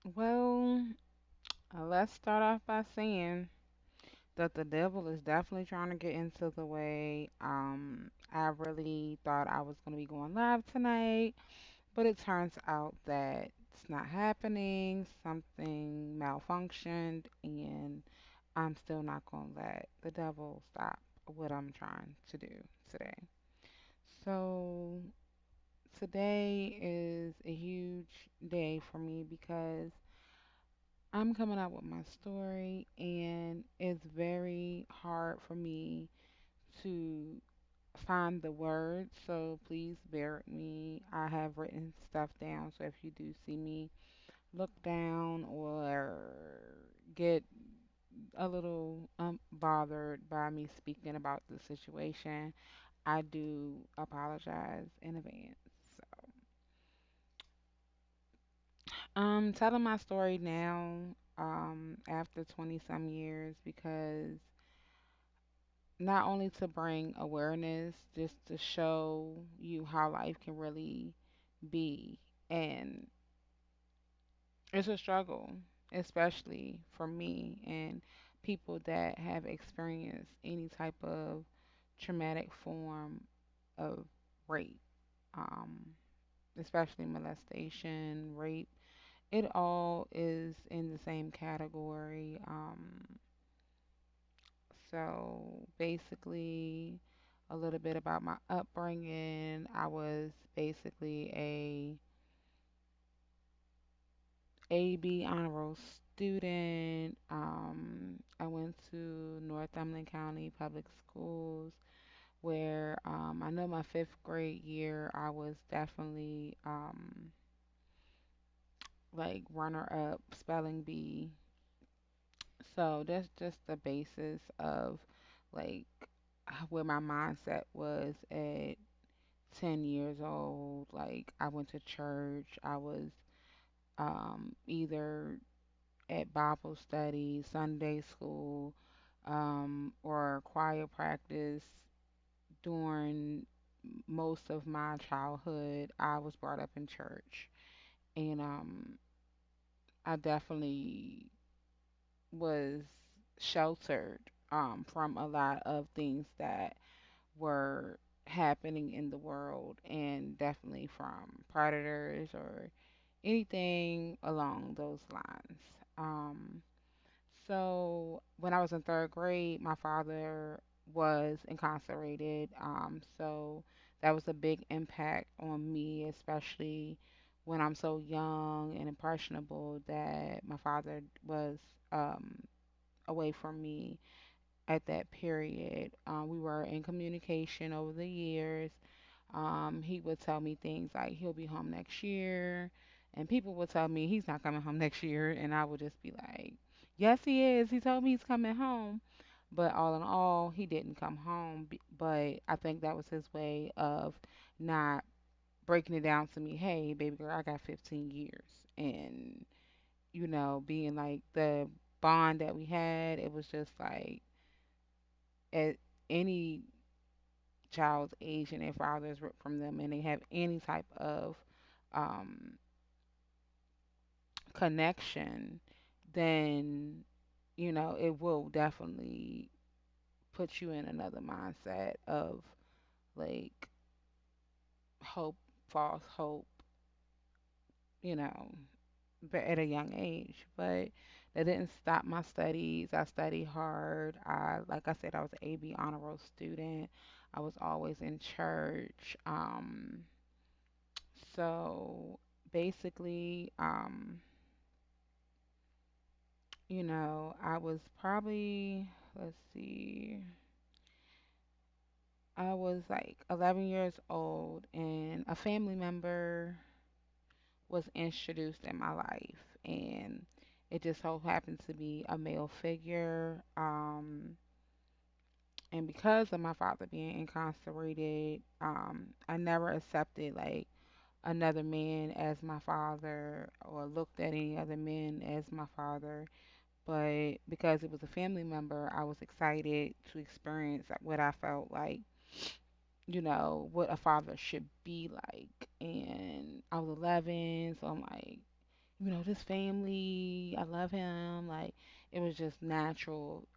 Well, let's start off by saying that the devil is definitely trying to get into the way. I really thought I was going to be going live tonight, but it turns out that it's not happening. Something malfunctioned, and I'm still not going to let the devil stop what I'm trying to do today. So, today is a huge day for me because I'm coming out with my story, and it's very hard for me to find the words. So please bear with me. I have written stuff down, so if you do see me look down or get a little bothered by me speaking about the situation, I do apologize in advance. So, telling my story now, after 20 some years, because not only to bring awareness, just to show you how life can really be. And it's a struggle, especially for me and people that have experienced any type of traumatic form of rape, um, especially molestation, rape. It all is in the same category. So basically, a little bit about my upbringing. I was basically a honor roll student. I went to Northumberland County Public Schools, where I know my fifth grade year I was definitely like runner up spelling bee. So that's just the basis of like where my mindset was at 10 years old. Like I went to church. I was either at Bible study, Sunday school, or choir practice during most of my childhood. I was brought up in church, and I definitely was sheltered from a lot of things that were happening in the world, and definitely from predators or anything along those lines. Um, so when I was in third grade, my father was incarcerated. So that was a big impact on me, especially when I'm so young and impressionable that my father was um, away from me at that period. We were in communication over the years. He would tell me things like he'll be home next year, and people would tell me he's not coming home next year, and I would just be like, yes, he is. He told me he's coming home. But all in all, he didn't come home. But I think that was his way of not breaking it down to me. Hey, baby girl, I got 15 years, and being like the bond that we had. It was just like at any child's age and their father is ripped from them and they have any type of um, connection, then it will definitely put you in another mindset of like hope, false hope, you know, but at a young age. But that didn't stop my studies. I studied hard. Like I said, I was an AB honor roll student. I was always in church. So basically, I was probably, let's see, I was like 11 years old, and a family member was introduced in my life, and it just so happened to be a male figure. And because of my father being incarcerated, I never accepted like another man as my father or looked at any other men as my father. But because it was a family member, I was excited to experience like, what I felt like, what a father should be like. And I was 11, so I'm like, this family, I love him. Like it was just natural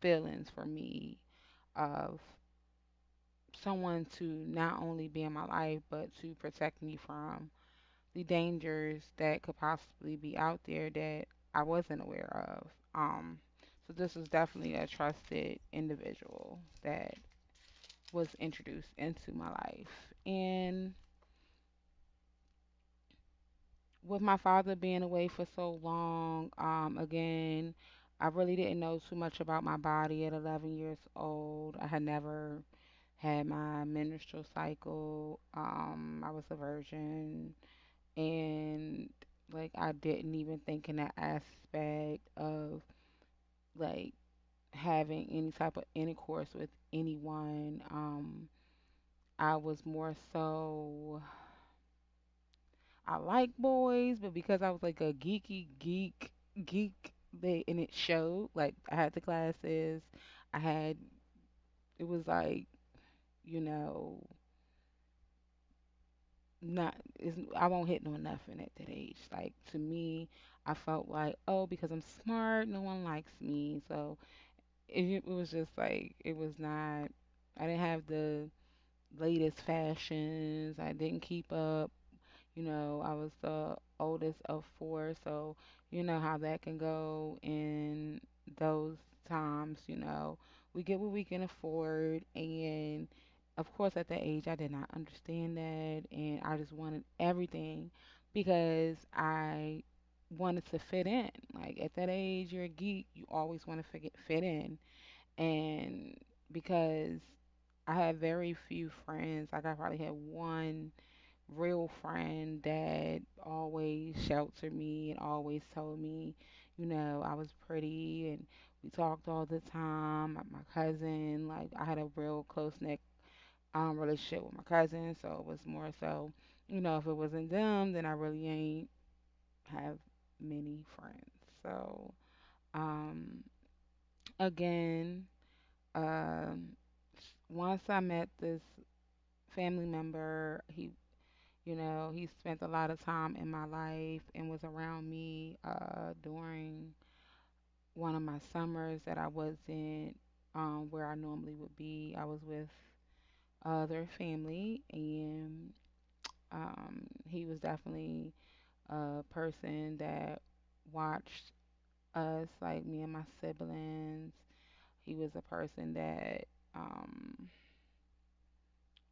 feelings for me of someone to not only be in my life but to protect me from the dangers that could possibly be out there that I wasn't aware of. So this was definitely a trusted individual that was introduced into my life. And with my father being away for so long, again, I really didn't know too much about my body at 11 years old. I had never had my menstrual cycle. I was a virgin, and like I didn't even think in that aspect of like having any type of intercourse with anyone. I was more so I like boys, but because I was like a geek, and it showed. Like I had the glasses, I had it was like you know not is I won't hit no nothing at that age. Like to me, I felt like oh because I'm smart, no one likes me. So it was just like it was not. I didn't have the latest fashions. I didn't keep up. I was the oldest of four, so you know how that can go in those times. We get what we can afford, and of course, at that age, I did not understand that, and I just wanted everything because I wanted to fit in. Like at that age, you're a geek, you always want to fit in, and because I had very few friends, like I probably had one real friend that always sheltered me and always told me, I was pretty and we talked all the time. My cousin, like I had a real close knit relationship with my cousin, so it was more so, if it wasn't them, then I really ain't have many friends. So, um, again, um, once I met this family member, he spent a lot of time in my life and was around me during one of my summers that I wasn't where I normally would be. I was with their family, and he was definitely a person that watched us, like me and my siblings. He was a person that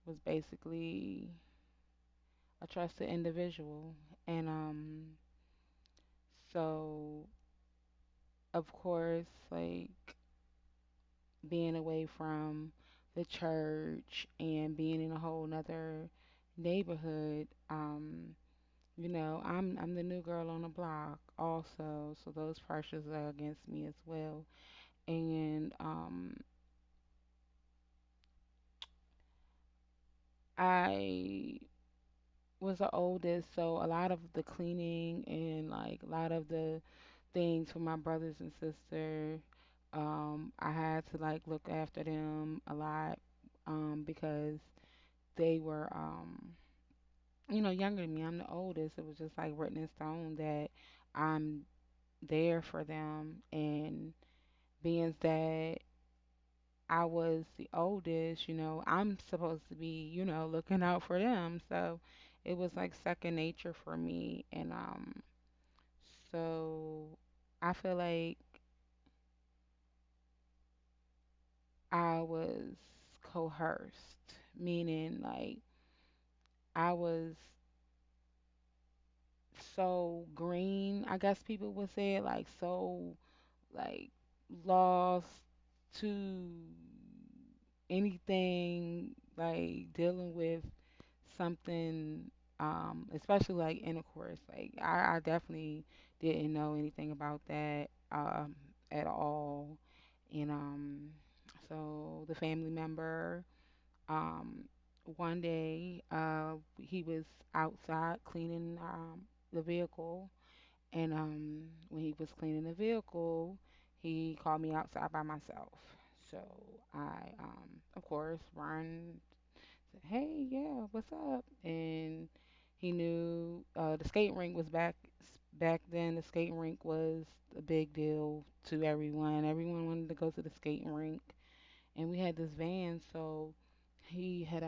was basically a trusted individual. And so of course, like being away from the church and being in a whole nother neighborhood, I'm the new girl on the block also, so those pressures are against me as well. And I was the oldest, so a lot of the cleaning and like a lot of the things for my brothers and sisters, I had to like look after them a lot, because they were, younger than me. I'm the oldest. It was just like written in stone that I'm there for them, and being that I was the oldest, I'm supposed to be, looking out for them. So it was like second nature for me. And so I feel like I was coerced, meaning like I was so green, I guess people would say it, like so like lost to anything like dealing with something, especially like intercourse. Like I definitely didn't know anything about that at all. And so the family member, um, one day he was outside cleaning the vehicle, and when he was cleaning the vehicle, he called me outside by myself. So I, of course, run, said, "Hey, yeah, what's up?" And he knew the skate rink was back then the skating rink was a big deal to everyone. Everyone wanted to go to the skating rink, and we had this van, so he had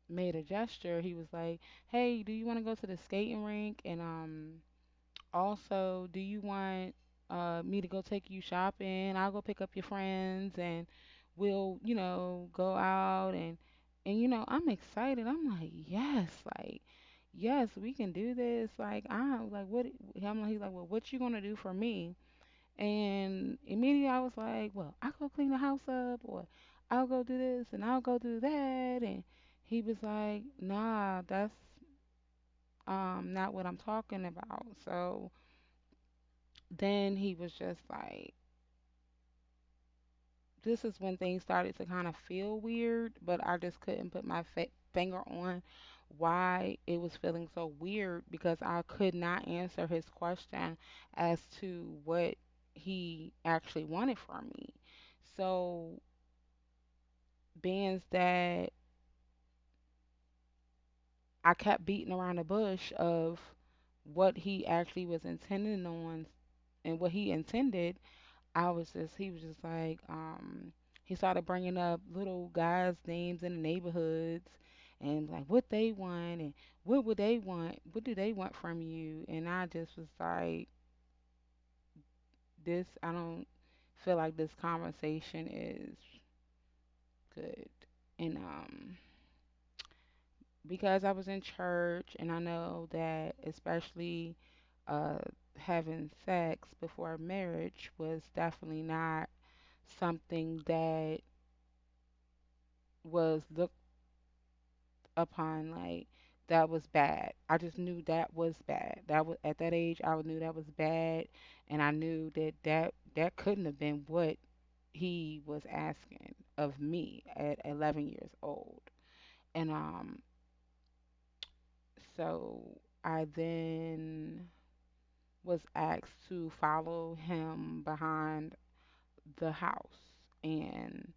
made a gesture. He was like, "Hey, do you want to go to the skating rink? And also, do you want me to go take you shopping? I'll go pick up your friends, and we'll, go out and I'm excited. I'm like, yes, yes, we can do this. Like, I'm like, what? I'm like, he's like, well, what you gonna do for me? And immediately I was like, well, I'll go clean the house up, or I'll go do this, and I'll go do that. And he was like, nah, that's not what I'm talking about. So then he was just like, this is when things started to kind of feel weird, but I just couldn't put my finger on why it was feeling so weird because I could not answer his question as to what he actually wanted from me. So, being that I kept beating around the bush of what he actually was intending on and what he intended, he was just like, he started bringing up little guys' names in the neighborhoods and like what they want and what would they want, what do they want from you? And I just was like, I don't feel like this conversation is good. And because I was in church and I know that especially uh, having sex before marriage was definitely not something that was looked upon like that was bad. I just knew that was bad. That was at that age I knew that was bad, and I knew that couldn't have been what he was asking of me at 11 years old. And so I then was asked to follow him behind the house. And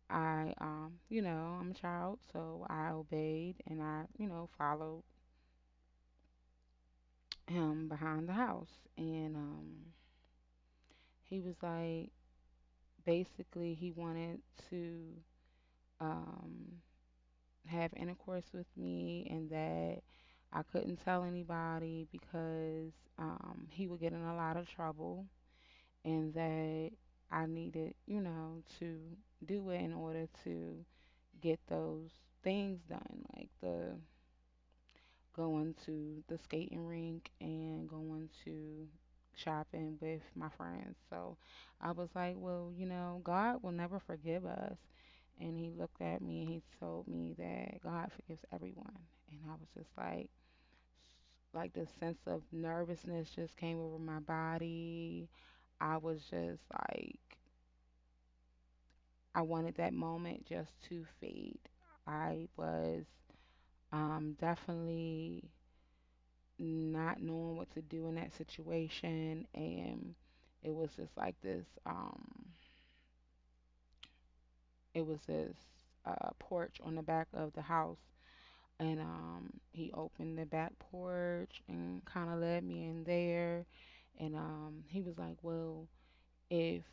I'm a child, so I obeyed and I followed him behind the house. And he was like, basically, he wanted to um, have intercourse with me and that I couldn't tell anybody because he would get in a lot of trouble and that I needed, to do it in order to get those things done, like the going to the skating rink and going to shopping with my friends. So I was like, well, God will never forgive us. And he looked at me and he told me that God forgives everyone. And I was just like this sense of nervousness just came over my body. I was just like, I wanted that moment just to fade. I was definitely not knowing what to do in that situation, and it was just like this. It was this porch on the back of the house, and he opened the back porch and kind of led me in there, and he was like, "Well, if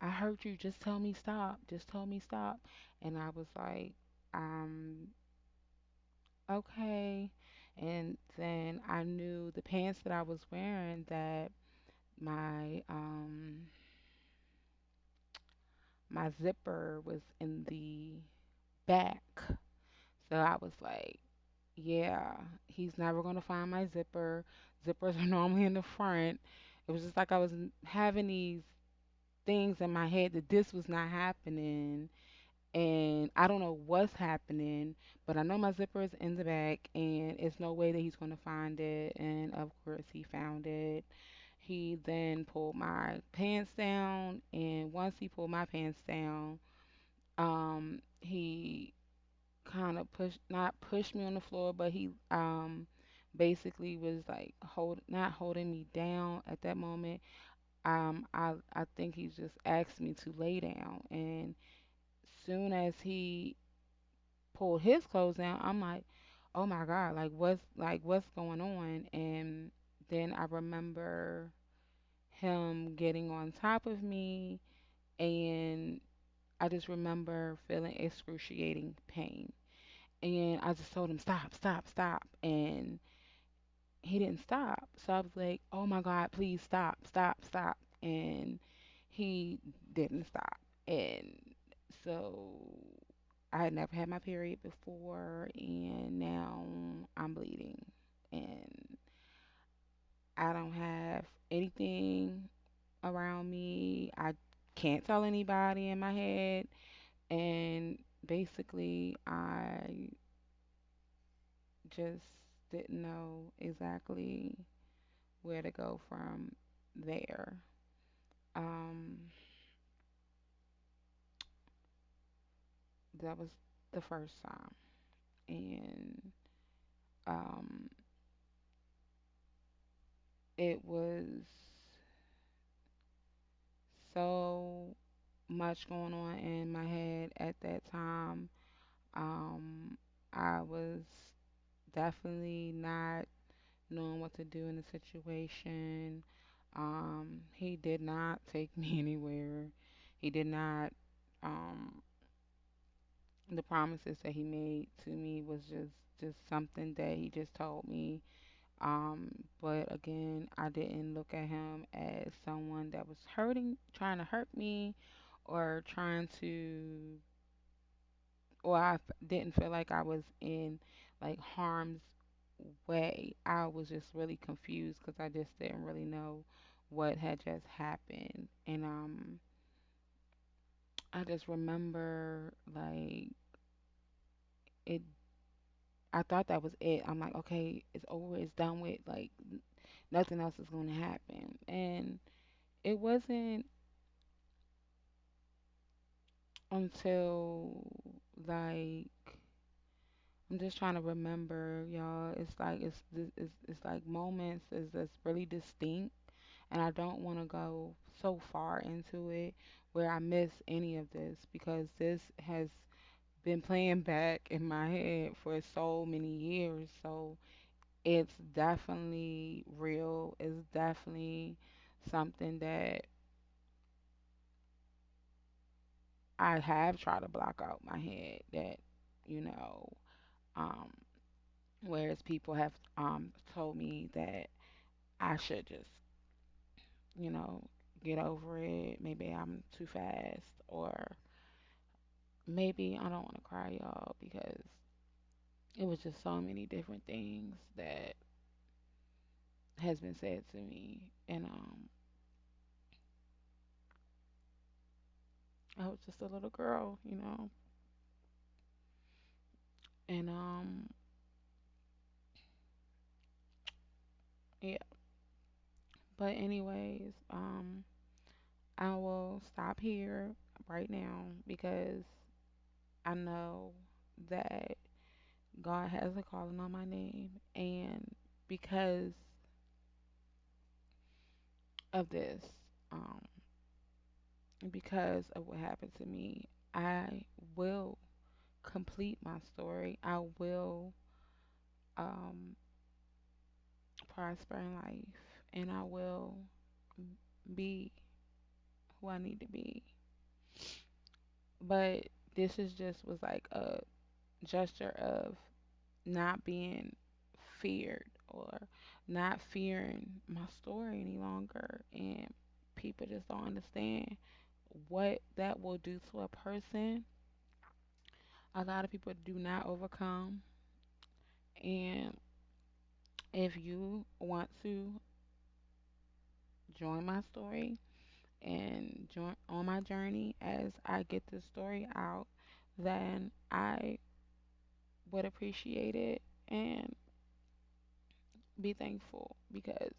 I hurt you, just tell me stop. Just tell me stop." And I was like, um, okay. And then I knew the pants that I was wearing that my my zipper was in the back. So I was like, yeah, he's never gonna find my zipper. Zippers are normally in the front. It was just like I was having these things in my head that this was not happening, and I don't know what's happening, but I know my zipper is in the back, and it's no way that he's gonna find it. And of course, he found it. He then pulled my pants down, and once he pulled my pants down, he kind of not pushed me on the floor, but he basically was like not holding me down at that moment. I think he just asked me to lay down, and soon as he pulled his clothes down, I'm like, oh my God, like what's going on? And then I remember him getting on top of me, and I just remember feeling excruciating pain. And I just told him, stop, stop, stop. And he didn't stop. So I was like, oh my God, please stop, stop, stop. And he didn't stop. And so I had never had my period before, and now I'm bleeding. And I don't have anything around me. I can't tell anybody in my head. And basically, I just didn't know exactly where to go from there. Um, that was the first time. And um, it was so much going on in my head at that time. Um, I was definitely not knowing what to do in the situation. He did not take me anywhere. He did not. Um, the promises that he made to me was just something that he just told me. But again, I didn't look at him as someone that was trying to hurt me, or trying to, or didn't feel like I was in like harm's way. I was just really confused because I just didn't really know what had just happened. And I just remember like it. I thought that was it. I'm like, okay, it's over, it's done with. Like nothing else is going to happen. And it wasn't until like I'm just trying to remember, y'all. It's like it's like moments is that's really distinct, and I don't want to go so far into it where I miss any of this, because this has been playing back in my head for so many years. So it's definitely real. It's definitely something that I have tried to block out my head. That you know, um, whereas people have told me that I should just you know get over it. Maybe I'm too fast, or maybe I don't want to cry, y'all, because it was just so many different things that has been said to me, and I was just a little girl, and yeah. But anyways, I will stop here right now because I know that God has a calling on my name, and because of this, um, because of what happened to me, I will complete my story. I will um, prosper in life, and I will be who I need to be. But this is just was like a gesture of not being feared, or not fearing my story any longer. And people just don't understand what that will do to a person. A lot of people do not overcome. And if you want to join my story and join on my journey as I get this story out, then I would appreciate it and be thankful, because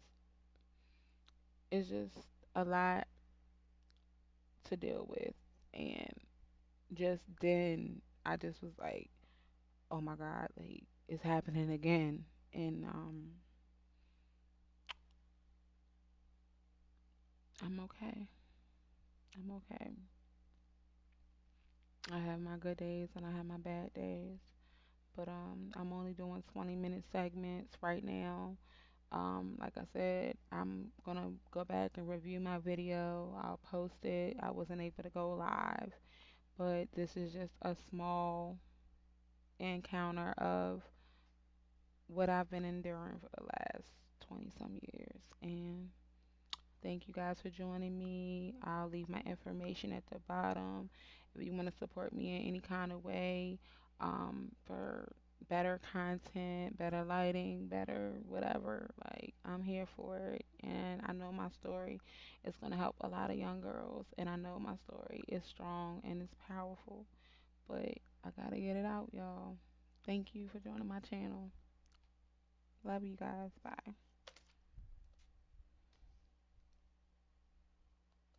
it's just a lot to deal with. And just then, I just was like, oh my God, like it's happening again. And I'm okay. I'm okay. I have my good days and I have my bad days. But I'm only doing 20-minute segments right now. Like I said, I'm gonna go back and review my video. I'll post it. I wasn't able to go live, but this is just a small encounter of what I've been enduring for the last 20 some years. And thank you guys for joining me. I'll leave my information at the bottom. If you want to support me in any kind of way, for better content, better lighting, better whatever, like I'm here for it. And I know my story is going to help a lot of young girls. And I know my story is strong and it's powerful. But I got to get it out, y'all. Thank you for joining my channel. Love you guys. Bye.